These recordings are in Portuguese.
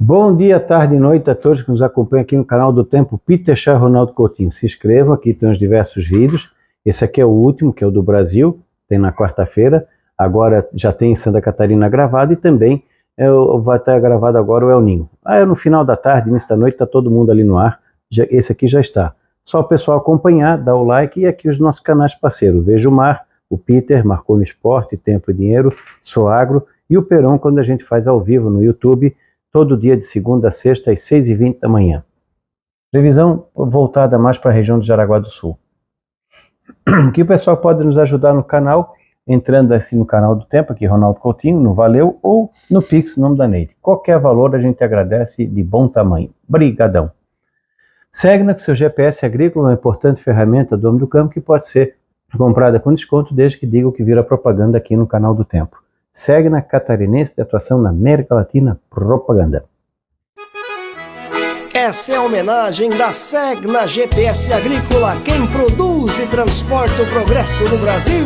Bom dia, tarde e noite a todos que nos acompanham aqui no canal do Tempo Peter Chá Ronaldo Coutinho. Se inscrevam, aqui tem os diversos vídeos. Esse aqui é o último, que é o do Brasil, tem na quarta-feira. Agora já tem em Santa Catarina gravado e também vai estar gravado agora o El Ninho. No final da tarde, início da noite, está todo mundo ali no ar. Esse aqui já está. Só o pessoal acompanhar, dar o like e aqui os nossos canais parceiros. Veja o Mar, o Peter, Marcou no Esporte, Tempo e Dinheiro, Sou Agro e o Peron, quando a gente faz ao vivo no YouTube, todo dia de segunda a sexta, às 6h20 da manhã. Previsão voltada mais para a região do Jaraguá do Sul. Aqui o pessoal pode nos ajudar no canal, entrando assim no canal do Tempo, aqui Ronaldo Coutinho, no Valeu, ou no Pix, nome da Neide. Qualquer valor a gente agradece de bom tamanho. Brigadão. Segna, que seu GPS agrícola, uma importante ferramenta do homem do campo que pode ser comprada com desconto, desde que diga o que vira propaganda aqui no canal do Tempo. Segna Catarinense de atuação na América Latina, propaganda. Essa é a homenagem da Segna GPS Agrícola, quem produz e transporta o progresso no Brasil.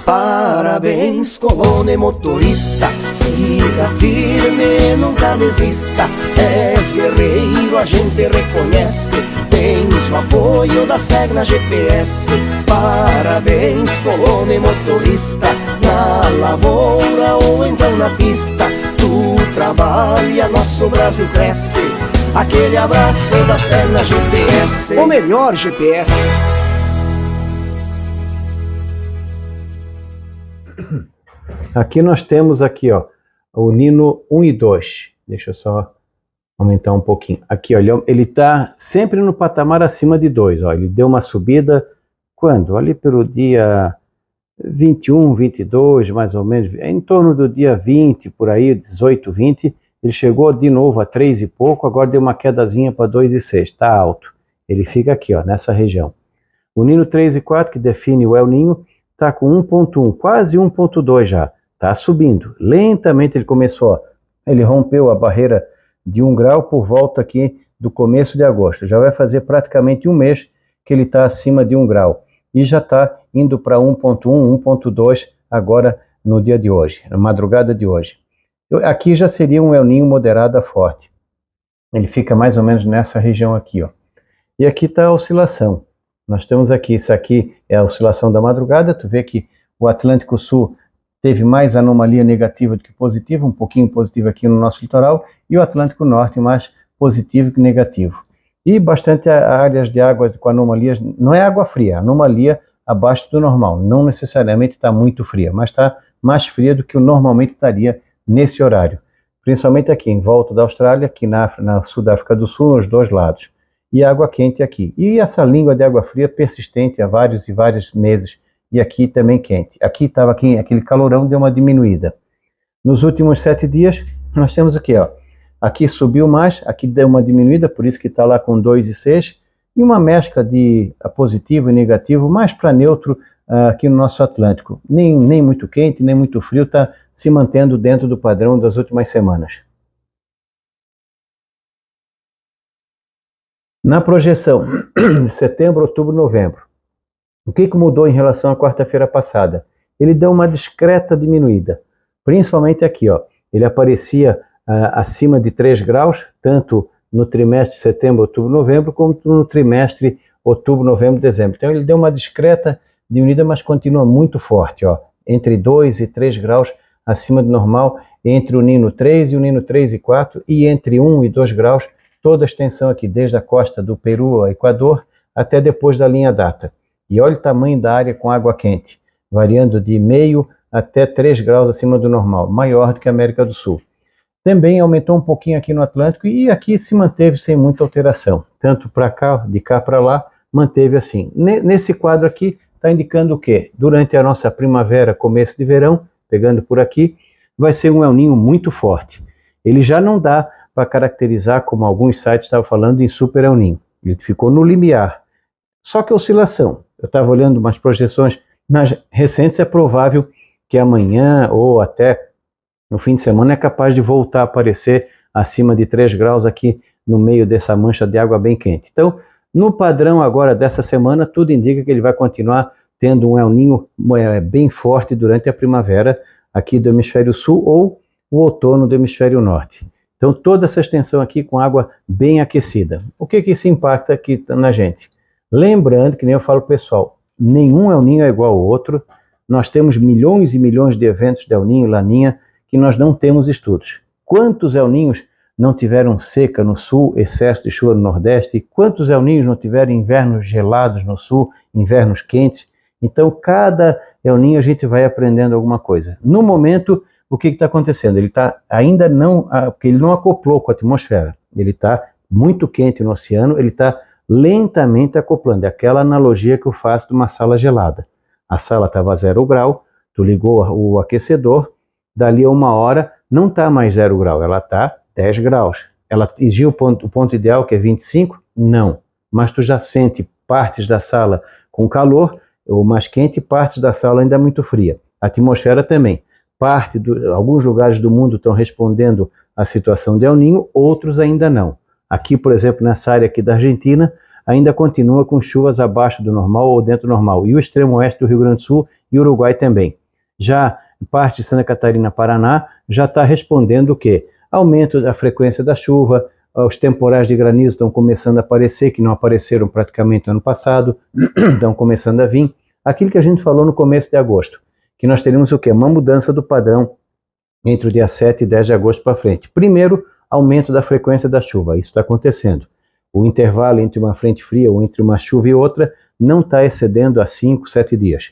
Parabéns, colono e motorista, siga firme, nunca desista. És guerreiro, a gente reconhece, tens o apoio da Segna GPS. Parabéns, colono e motorista, na lavoura ou então na pista, tu trabalha, nosso Brasil cresce. Aquele abraço da Segna GPS, o melhor GPS. Aqui nós temos aqui, ó, o Nino 1 e 2. Deixa eu só aumentar um pouquinho. Aqui, olha, ele está sempre no patamar acima de 2. Ó. Ele deu uma subida, quando? Ali pelo dia 21, 22, mais ou menos, em torno do dia 20, por aí, 18, 20, ele chegou de novo a 3 e pouco, agora deu uma quedazinha para 2,6, está alto. Ele fica aqui, ó, nessa região. O Nino 3 e 4, que define o El Ninho, está com 1,1, quase 1,2 já. Está subindo. Lentamente ele começou, ó, ele rompeu a barreira de 1 grau por volta aqui do começo de agosto. Já vai fazer praticamente um mês que ele está acima de 1 grau. E já está indo para 1,1, 1,2 agora no dia de hoje, na madrugada de hoje. Aqui já seria um El Ninho moderado a forte. Ele fica mais ou menos nessa região aqui, ó. E aqui está a oscilação. Nós temos aqui, isso aqui é a oscilação da madrugada. Tu vê que o Atlântico Sul teve mais anomalia negativa do que positiva, um pouquinho positivo aqui no nosso litoral, e o Atlântico Norte mais positivo que negativo. E bastante áreas de água com anomalias, não é água fria, anomalia abaixo do normal, não necessariamente está muito fria, mas está mais fria do que o normalmente estaria nesse horário. Principalmente aqui em volta da Austrália, aqui na Sudáfrica do Sul, nos dois lados. E água quente aqui. E essa língua de água fria persistente há vários e vários meses. E aqui também quente. Aqui estava aquele calorão, deu uma diminuída. Nos últimos 7 dias, nós temos o quê? Ó? Aqui subiu mais, aqui deu uma diminuída, por isso que está lá com 2,6. E uma mescla de positivo e negativo, mais para neutro aqui no nosso Atlântico. Nem muito quente, nem muito frio, está se mantendo dentro do padrão das últimas semanas. Na projeção de setembro, outubro, novembro, o que mudou em relação à quarta-feira passada? Ele deu uma discreta diminuída, principalmente aqui, ó. Ele aparecia acima de 3 graus, tanto no trimestre setembro, outubro, novembro, como no trimestre outubro, novembro, dezembro. Então ele deu uma discreta diminuída, mas continua muito forte, ó, entre 2 e 3 graus acima do normal, entre o Nino 3 e o Nino 3 e 4, e entre 1 e 2 graus, toda a extensão aqui, desde a costa do Peru ao Equador, até depois da linha data. E olha o tamanho da área com água quente, variando de meio até 3 graus acima do normal, maior do que a América do Sul. Também aumentou um pouquinho aqui no Atlântico e aqui se manteve sem muita alteração. Tanto para cá, de cá para lá, manteve assim. Nesse quadro aqui, está indicando o quê? Durante a nossa primavera, começo de verão, pegando por aqui, vai ser um El Ninho muito forte. Ele já não dá para caracterizar, como alguns sites estavam falando, em super El Ninho. Ele ficou no limiar. Só que oscilação. Eu estava olhando umas projeções mais recentes, é provável que amanhã ou até no fim de semana é capaz de voltar a aparecer acima de 3 graus aqui no meio dessa mancha de água bem quente. Então, no padrão agora dessa semana, tudo indica que ele vai continuar tendo um El Ninho bem forte durante a primavera aqui do hemisfério sul ou o outono do hemisfério norte. Então toda essa extensão aqui com água bem aquecida. O que isso impacta aqui na gente? Lembrando que nem eu falo pessoal, nenhum El Niño é igual ao outro. Nós temos milhões e milhões de eventos de El Niño e Laninha que nós não temos estudos. Quantos El Niños não tiveram seca no sul, excesso de chuva no nordeste? Quantos El Niños não tiveram invernos gelados no sul, invernos quentes? Então cada El Niño a gente vai aprendendo alguma coisa. No momento, o que está acontecendo? Ele está ainda não, porque ele não acoplou com a atmosfera. Ele está muito quente no oceano, ele está lentamente acoplando. É aquela analogia que eu faço de uma sala gelada. A sala estava a 0 grau, tu ligou o aquecedor, dali a 1 hora não está mais 0 grau, ela está 10 graus. Ela atingiu o ponto ideal, que é 25? Não. Mas tu já sente partes da sala com calor, ou mais quente, partes da sala ainda muito fria. A atmosfera também. Alguns lugares do mundo estão respondendo à situação de El Niño, outros ainda não. Aqui, por exemplo, nessa área aqui da Argentina, ainda continua com chuvas abaixo do normal ou dentro do normal. E o extremo oeste do Rio Grande do Sul e Uruguai também. Já parte de Santa Catarina, Paraná, já está respondendo o quê? Aumento da frequência da chuva, os temporais de granizo estão começando a aparecer, que não apareceram praticamente no ano passado, estão começando a vir. Aquilo que a gente falou no começo de agosto, que nós teríamos o quê? Uma mudança do padrão entre o dia 7 e 10 de agosto para frente. Primeiro, aumento da frequência da chuva, isso está acontecendo. O intervalo entre uma frente fria ou entre uma chuva e outra não está excedendo a 5, 7 dias.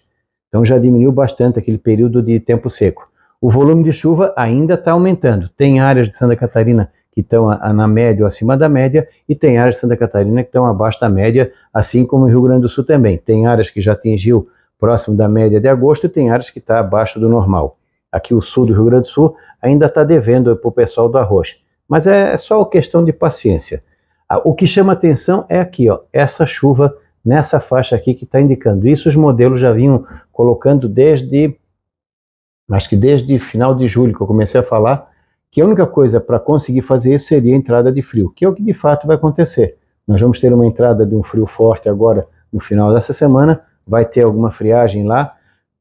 Então já diminuiu bastante aquele período de tempo seco. O volume de chuva ainda está aumentando. Tem áreas de Santa Catarina que estão na média ou acima da média, e tem áreas de Santa Catarina que estão abaixo da média, assim como o Rio Grande do Sul também. Tem áreas que já atingiu próximo da média de agosto e tem áreas que está abaixo do normal. Aqui o sul do Rio Grande do Sul ainda está devendo para o pessoal do arroz. Mas é só questão de paciência. O que chama atenção é aqui, ó, essa chuva nessa faixa aqui que está indicando. Isso os modelos já vinham colocando desde final de julho, que eu comecei a falar, que a única coisa para conseguir fazer isso seria a entrada de frio, que é o que de fato vai acontecer. Nós vamos ter uma entrada de um frio forte agora no final dessa semana, vai ter alguma friagem lá,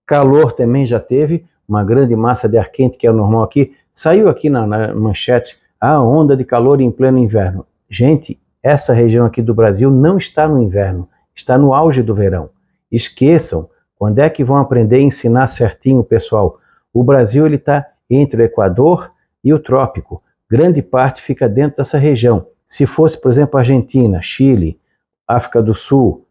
calor também já teve, uma grande massa de ar quente, que é o normal aqui, saiu aqui na manchete, a onda de calor em pleno inverno. Gente, essa região aqui do Brasil não está no inverno, está no auge do verão. Esqueçam, quando é que vão aprender a ensinar certinho o pessoal? O Brasil ele está entre o Equador e o trópico. Grande parte fica dentro dessa região. Se fosse, por exemplo, Argentina, Chile, África do Sul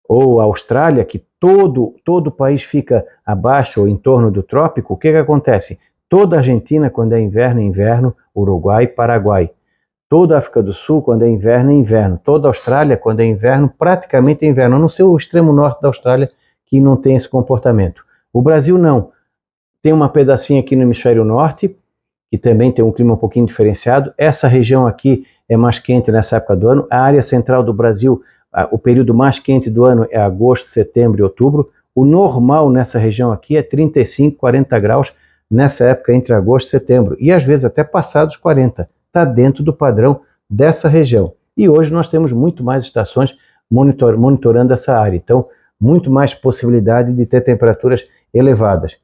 ou Austrália, que todo o país fica abaixo ou em torno do trópico, o que acontece? Toda a Argentina, quando é inverno, Uruguai, Paraguai. Toda a África do Sul, quando é inverno. Toda a Austrália, quando é inverno, praticamente é inverno. A não ser o extremo norte da Austrália, que não tem esse comportamento. O Brasil não. Tem uma pedacinha aqui no hemisfério norte, que também tem um clima um pouquinho diferenciado. Essa região aqui é mais quente nessa época do ano. A área central do Brasil, o período mais quente do ano é agosto, setembro e outubro. O normal nessa região aqui é 35, 40 graus nessa época entre agosto e setembro. E às vezes até passados 40. Está dentro do padrão dessa região. E hoje nós temos muito mais estações monitorando essa área. Então, muito mais possibilidade de ter temperaturas elevadas.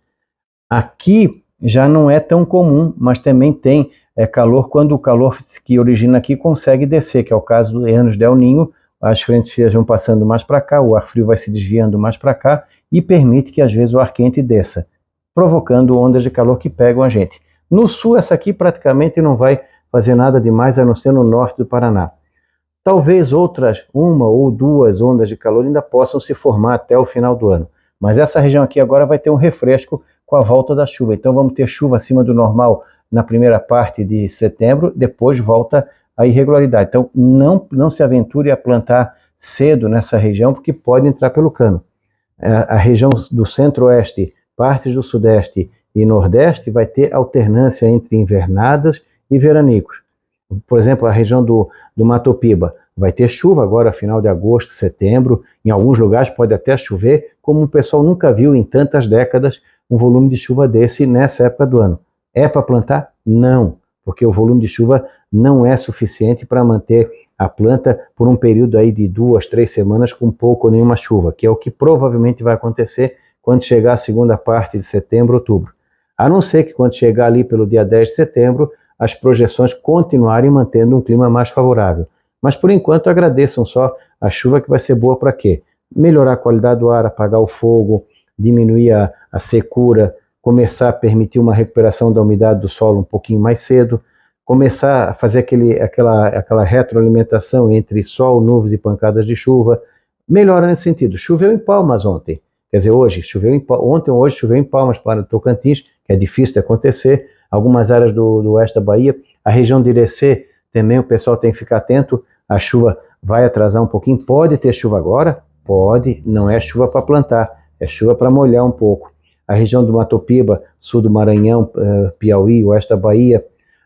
Aqui já não é tão comum, mas também tem calor quando o calor que origina aqui consegue descer, que é o caso dos anos de El Niño. As frentes frias vão passando mais para cá, o ar frio vai se desviando mais para cá e permite que às vezes o ar quente desça, provocando ondas de calor que pegam a gente. No sul, essa aqui praticamente não vai fazer nada demais, a não ser no norte do Paraná. Talvez outras, 1 ou 2 ondas de calor ainda possam se formar até o final do ano. Mas essa região aqui agora vai ter um refresco com a volta da chuva. Então vamos ter chuva acima do normal na primeira parte de setembro, depois volta a irregularidade. Então não se aventure a plantar cedo nessa região, porque pode entrar pelo cano. A região do centro-oeste, partes do sudeste e nordeste vai ter alternância entre invernadas e veranicos. Por exemplo, a região do Mato Piba vai ter chuva agora, final de agosto, setembro. Em alguns lugares pode até chover, como o pessoal nunca viu em tantas décadas um volume de chuva desse nessa época do ano. É para plantar? Não, porque o volume de chuva não é suficiente para manter a planta por um período aí de 2, 3 semanas com pouco ou nenhuma chuva, que é o que provavelmente vai acontecer quando chegar a segunda parte de setembro, outubro. A não ser que quando chegar ali pelo dia 10 de setembro, as projeções continuarem mantendo um clima mais favorável. Mas por enquanto agradeçam só a chuva, que vai ser boa para quê? Melhorar a qualidade do ar, apagar o fogo, diminuir a secura, começar a permitir uma recuperação da umidade do solo um pouquinho mais cedo, começar a fazer aquela retroalimentação entre sol, nuvens e pancadas de chuva. Melhora nesse sentido. Choveu em Palmas ontem, quer dizer, hoje choveu em Palmas para Tocantins, que é difícil de acontecer, algumas áreas do oeste da Bahia, a região de Irecê também o pessoal tem que ficar atento, a chuva vai atrasar um pouquinho, pode ter chuva agora? Pode, não é chuva para plantar, é chuva para molhar um pouco. A região do Matopiba, sul do Maranhão, Piauí, oeste da Bahia.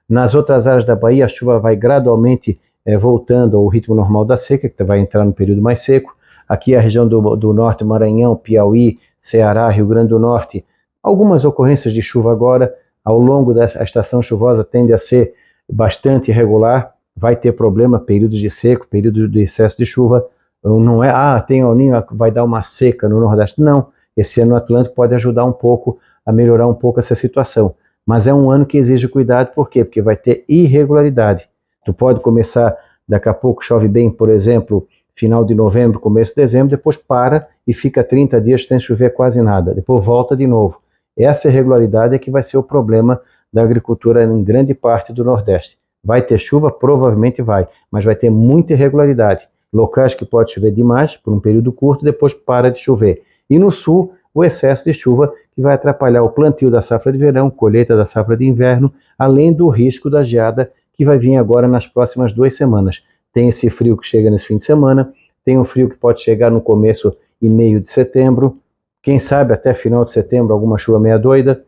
Nas outras áreas da Bahia, a chuva vai gradualmente voltando ao ritmo normal da seca, que vai entrar no período mais seco. Aqui a região do norte, Maranhão, Piauí, Ceará, Rio Grande do Norte. Algumas ocorrências de chuva agora, ao longo da estação chuvosa, tende a ser bastante irregular. Vai ter problema, períodos de seco, períodos de excesso de chuva. Não é, tem El Niño, vai dar uma seca no Nordeste. Não, esse ano o Atlântico pode ajudar um pouco a melhorar um pouco essa situação. Mas é um ano que exige cuidado, por quê? Porque vai ter irregularidade. Tu pode começar, daqui a pouco chove bem, por exemplo, final de novembro, começo de dezembro, depois para e fica 30 dias sem chover quase nada, depois volta de novo. Essa irregularidade é que vai ser o problema da agricultura em grande parte do Nordeste. Vai ter chuva? Provavelmente vai, mas vai ter muita irregularidade. Locais que pode chover demais por um período curto, depois para de chover. E no sul, o excesso de chuva que vai atrapalhar o plantio da safra de verão, colheita da safra de inverno, além do risco da geada que vai vir agora nas próximas 2 semanas. Tem esse frio que chega nesse fim de semana, tem um frio que pode chegar no começo e meio de setembro, quem sabe até final de setembro alguma chuva meia doida.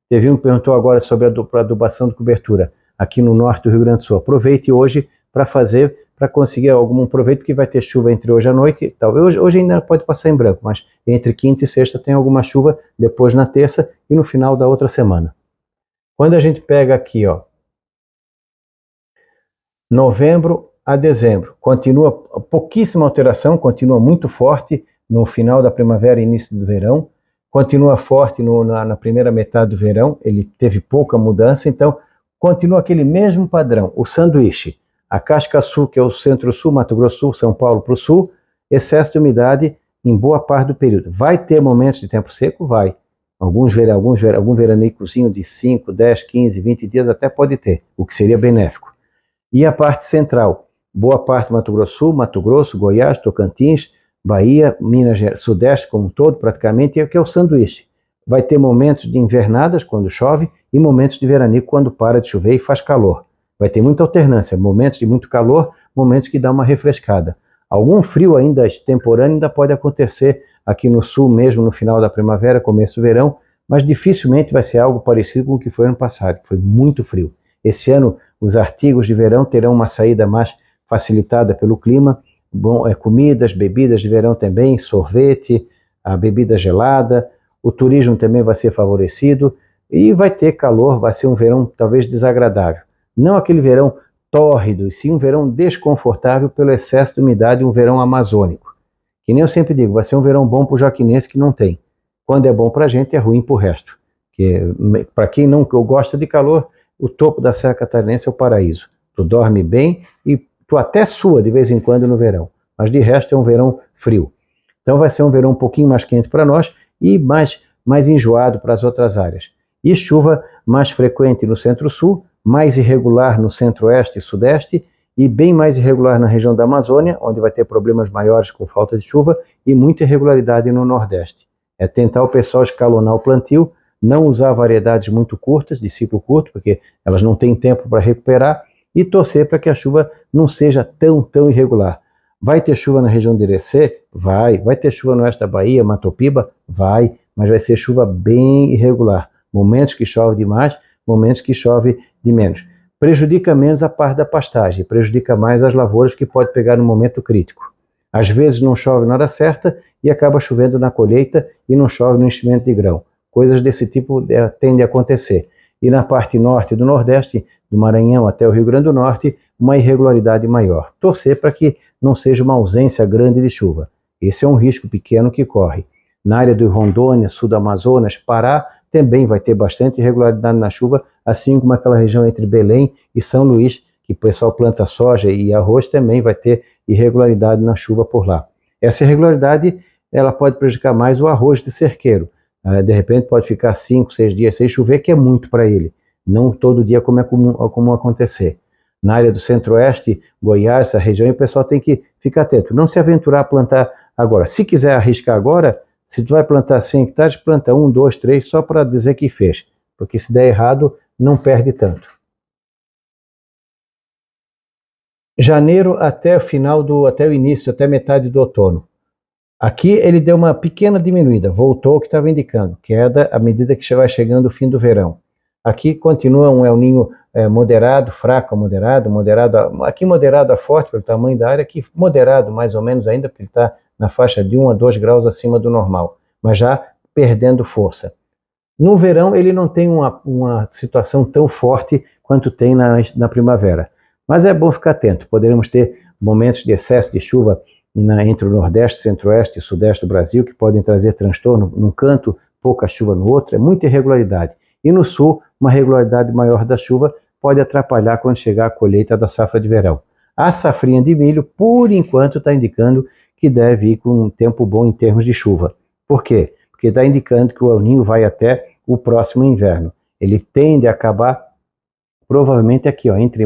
Teve um que perguntou agora sobre a adubação de cobertura aqui no norte do Rio Grande do Sul. Aproveite hoje para conseguir algum proveito, porque vai ter chuva entre hoje à noite, talvez hoje ainda pode passar em branco, mas entre quinta e sexta tem alguma chuva, depois na terça e no final da outra semana. Quando a gente pega aqui, ó, novembro a dezembro, continua pouquíssima alteração, continua muito forte no final da primavera e início do verão, continua forte na primeira metade do verão, ele teve pouca mudança, então continua aquele mesmo padrão, o sanduíche. A casca sul, que é o centro-sul, Mato Grosso Sul, São Paulo para o sul, excesso de umidade em boa parte do período. Vai ter momentos de tempo seco? Vai. Algum veranicozinho de 5, 10, 15, 20 dias até pode ter, o que seria benéfico. E a parte central, boa parte do Mato Grosso Sul, Mato Grosso, Goiás, Tocantins, Bahia, Minas Gerais, Sudeste como um todo, praticamente, que é o sanduíche. Vai ter momentos de invernadas, quando chove, e momentos de veranico, quando para de chover e faz calor. Vai ter muita alternância, momentos de muito calor, momentos que dá uma refrescada. Algum frio ainda extemporâneo ainda pode acontecer aqui no sul mesmo, no final da primavera, começo do verão, mas dificilmente vai ser algo parecido com o que foi ano passado, que foi muito frio. Esse ano, os artigos de verão terão uma saída mais facilitada pelo clima, comidas, bebidas de verão também, sorvete, a bebida gelada, o turismo também vai ser favorecido e vai ter calor, vai ser um verão talvez desagradável. Não aquele verão tórrido, e sim um verão desconfortável pelo excesso de umidade, um verão amazônico. Que nem eu sempre digo, vai ser um verão bom para o joaquinense que não tem. Quando é bom para a gente, é ruim para o resto. Para quem não gosta de calor, o topo da Serra Catarinense é o paraíso. Tu dorme bem e tu até sua de vez em quando no verão, mas de resto é um verão frio. Então vai ser um verão um pouquinho mais quente para nós e mais enjoado para as outras áreas. E chuva mais frequente no centro-sul, mais irregular no centro-oeste e sudeste e bem mais irregular na região da Amazônia, onde vai ter problemas maiores com falta de chuva e muita irregularidade no nordeste. É tentar o pessoal escalonar o plantio, não usar variedades muito curtas, de ciclo curto, porque elas não têm tempo para recuperar, e torcer para que a chuva não seja tão irregular. Vai ter chuva na região de Irecê? Vai. Vai ter chuva no oeste da Bahia, Matopiba? Vai. Mas vai ser chuva bem irregular. Momentos que chove demais, momentos que chove de menos. Prejudica menos a parte da pastagem, prejudica mais as lavouras, que pode pegar no momento crítico. Às vezes não chove na hora certa e acaba chovendo na colheita e não chove no enchimento de grão. Coisas desse tipo tendem a acontecer. E na parte norte do Nordeste, do Maranhão até o Rio Grande do Norte, uma irregularidade maior. Torcer para que não seja uma ausência grande de chuva. Esse é um risco pequeno que corre. Na área do Rondônia, sul do Amazonas, Pará, também vai ter bastante irregularidade na chuva, assim como aquela região entre Belém e São Luís, que o pessoal planta soja e arroz, também vai ter irregularidade na chuva por lá. Essa irregularidade, ela pode prejudicar mais o arroz de cerqueiro. De repente pode ficar 5, 6 dias sem chover, que é muito para ele. Não todo dia como é comum acontecer. Na área do centro-oeste, Goiás, essa região, o pessoal tem que ficar atento. Não se aventurar a plantar agora. Se quiser arriscar agora, se tu vai plantar 100 hectares, planta 1, 2, 3, só para dizer que fez. Porque se der errado, não perde tanto. Janeiro até o início, até metade do outono. Aqui ele deu uma pequena diminuída, voltou ao que estava indicando, queda à medida que vai chegando o fim do verão. Aqui continua um El Niño moderado, fraco a moderado, aqui moderado a forte pelo tamanho da área, aqui moderado mais ou menos ainda, porque ele está na faixa de 1 a 2 graus acima do normal, mas já perdendo força. No verão ele não tem uma situação tão forte quanto tem na primavera, mas é bom ficar atento, poderemos ter momentos de excesso de chuva entre o Nordeste, Centro-Oeste e Sudeste do Brasil, que podem trazer transtorno num canto, pouca chuva no outro, é muita irregularidade. E no Sul, uma regularidade maior da chuva pode atrapalhar quando chegar a colheita da safra de verão. A safrinha de milho, por enquanto, está indicando que deve ir com um tempo bom em termos de chuva. Por quê? Porque está indicando que o El Niño vai até o próximo inverno. Ele tende a acabar, provavelmente aqui, ó, entre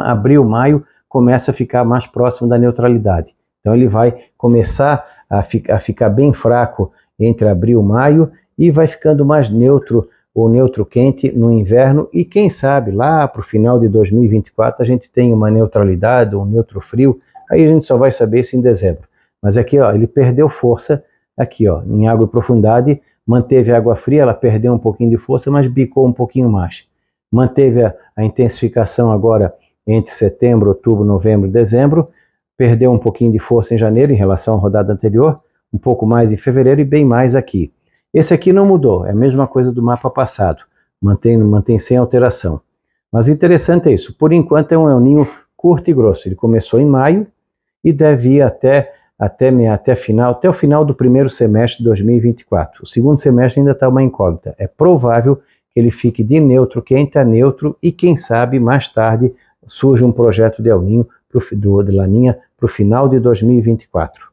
abril, maio, começa a ficar mais próximo da neutralidade. Então ele vai começar a ficar bem fraco entre abril e maio e vai ficando mais neutro ou neutro quente no inverno e quem sabe lá para o final de 2024 a gente tem uma neutralidade ou um neutro frio, aí a gente só vai saber isso em dezembro. Mas aqui ó, ele perdeu força aqui ó, em água e profundidade, manteve a água fria, ela perdeu um pouquinho de força, mas bicou um pouquinho mais. Manteve a intensificação agora entre setembro, outubro, novembro e dezembro, perdeu um pouquinho de força em janeiro em relação à rodada anterior, um pouco mais em fevereiro e bem mais aqui. Esse aqui não mudou, é a mesma coisa do mapa passado, mantém sem alteração. Mas o interessante é isso, por enquanto é um El Niño curto e grosso, ele começou em maio e deve ir até o final do primeiro semestre de 2024. O segundo semestre ainda está uma incógnita, é provável que ele fique de neutro quente a neutro e quem sabe mais tarde surge um projeto de El Niño de Laninha para o final de 2024.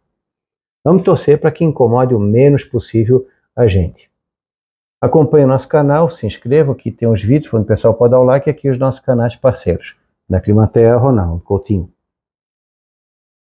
Vamos torcer para que incomode o menos possível a gente. Acompanhe o nosso canal, se inscreva, aqui tem uns vídeos onde o pessoal pode dar o like, aqui os nossos canais parceiros. Da Climaterra, Ronaldo Coutinho.